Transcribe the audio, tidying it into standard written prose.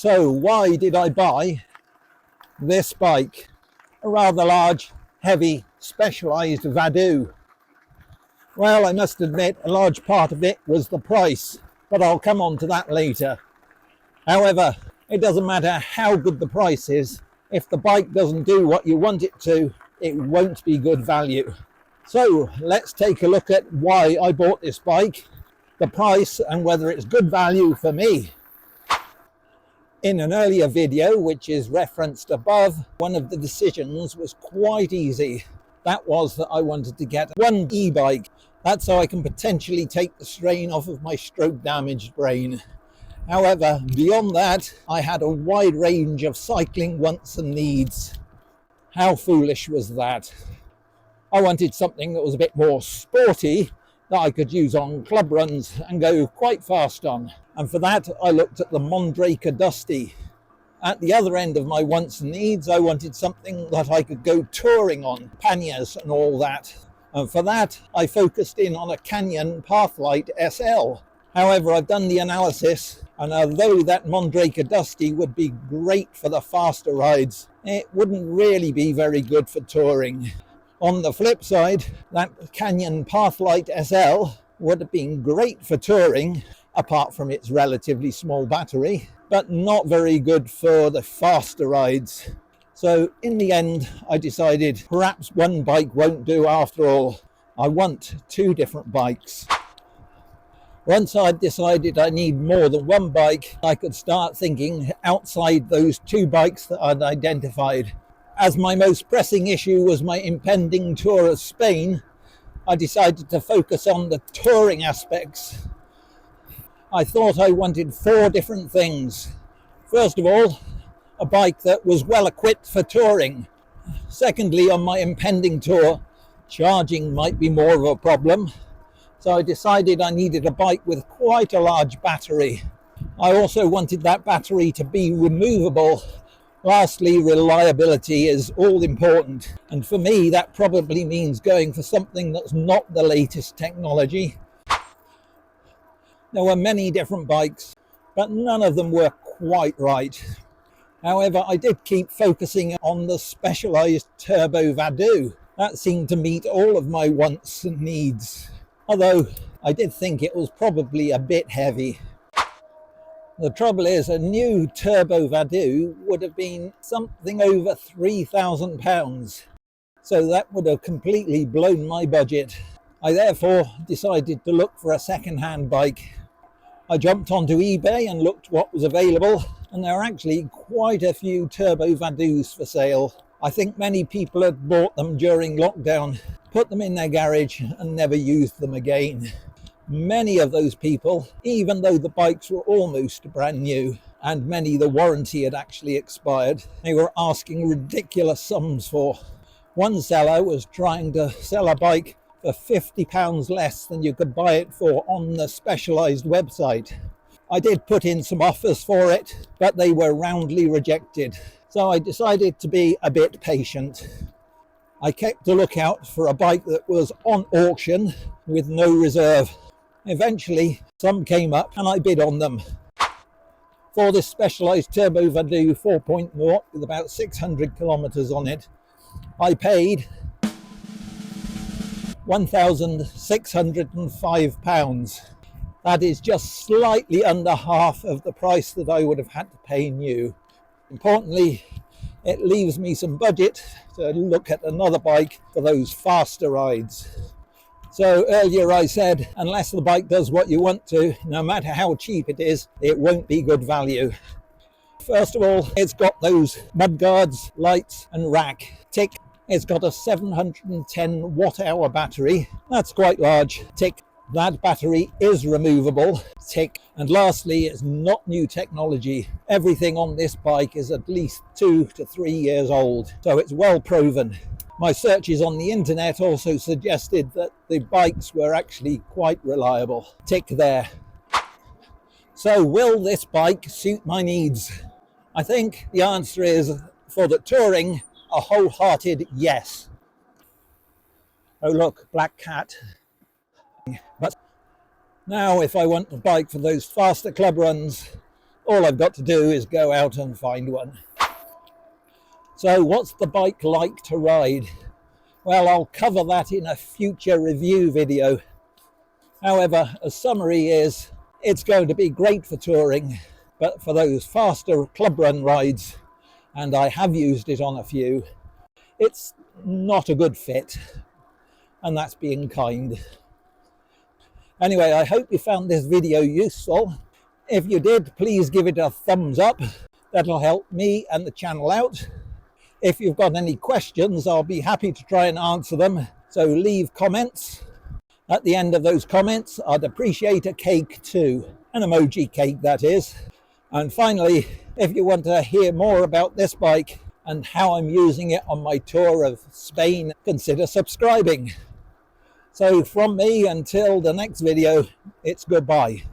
So why did I buy this bike? A rather large, heavy, specialised Vado. Well, I must admit a large part of it was the price, but I'll come on to that later. However, it doesn't matter how good the price is, if the bike doesn't do what you want it to, it won't be good value. So let's take a look at why I bought this bike, the price, and whether it's good value for me. In an earlier video, which is referenced above, one of the decisions was quite easy. That was that I wanted to get one e-bike. That's so I can potentially take the strain off of my stroke damaged brain. However, beyond that, I had a wide range of cycling wants and needs. How foolish was that? I wanted something that was a bit more sporty, that I could use on club runs and go quite fast on. And for that, I looked at the Mondraker Dusty. At the other end of my wants and needs, I wanted something that I could go touring on, panniers and all that. And for that, I focused in on a Canyon Pathlight SL. However, I've done the analysis, and although that Mondraker Dusty would be great for the faster rides, it wouldn't really be very good for touring. On the flip side, that Canyon Pathlight SL would have been great for touring, apart from its relatively small battery, but not very good for the faster rides. So in the end, I decided perhaps one bike won't do after all. I want two different bikes. Once I'd decided I need more than one bike, I could start thinking outside those two bikes that I'd identified. As my most pressing issue was my impending tour of Spain, I decided to focus on the touring aspects. I thought I wanted four different things. First of all, a bike that was well equipped for touring. Secondly, on my impending tour, charging might be more of a problem. So I decided I needed a bike with quite a large battery. I also wanted that battery to be removable. Lastly, reliability is all important. And for me, that probably means going for something that's not the latest technology. There were many different bikes, but none of them were quite right. However, I did keep focusing on the specialised Turbo Vado. That seemed to meet all of my wants and needs. Although I did think it was probably a bit heavy. The trouble is, a new Turbo Vado would have been something over £3,000. So that would have completely blown my budget. I therefore decided to look for a second-hand bike. I jumped onto eBay and looked what was available, and there are actually quite a few Turbo Vados for sale. I think many people had bought them during lockdown, put them in their garage and never used them again. Many of those people, even though the bikes were almost brand new and many the warranty had actually expired, they were asking ridiculous sums for. One seller was trying to sell a bike for £50 less than you could buy it for on the specialised website. I did put in some offers for it, but they were roundly rejected. So I decided to be a bit patient. I kept a lookout for a bike that was on auction with no reserve. Eventually, some came up and I bid on them. For this specialised Turbo Vado 4.0 with about 600 kilometres on it, I paid £1,605. That is just slightly under half of the price that I would have had to pay new. Importantly, it leaves me some budget to look at another bike for those faster rides. So earlier I said, unless the bike does what you want to, no matter how cheap it is, it won't be good value. First of all, it's got those mudguards, lights and rack. Tick. It's got a 710 watt-hour battery. That's quite large. Tick. That battery is removable. Tick. And lastly, it's not new technology. Everything on this bike is at least 2 to 3 years old, so it's well proven. My searches on the internet also suggested that the bikes were actually quite reliable. Tick there. So will this bike suit my needs? I think the answer is, for the touring, a wholehearted yes. Oh look, black cat. But now if I want a bike for those faster club runs, All I've got to do is go out and find one. So what's the bike like to ride? Well, I'll cover that in a future review video. However, a summary is it's going to be great for touring, but for those faster club run rides, and I have used it on a few, it's not a good fit, and that's being kind. Anyway, I hope you found this video useful. If you did, please give it a thumbs up. That'll help me and the channel out. If you've got any questions, I'll be happy to try and answer them. So leave comments. At the end of those comments, I'd appreciate a cake too. An emoji cake, that is. And finally, if you want to hear more about this bike and how I'm using it on my tour of Spain, consider subscribing. So from me, until the next video, it's goodbye.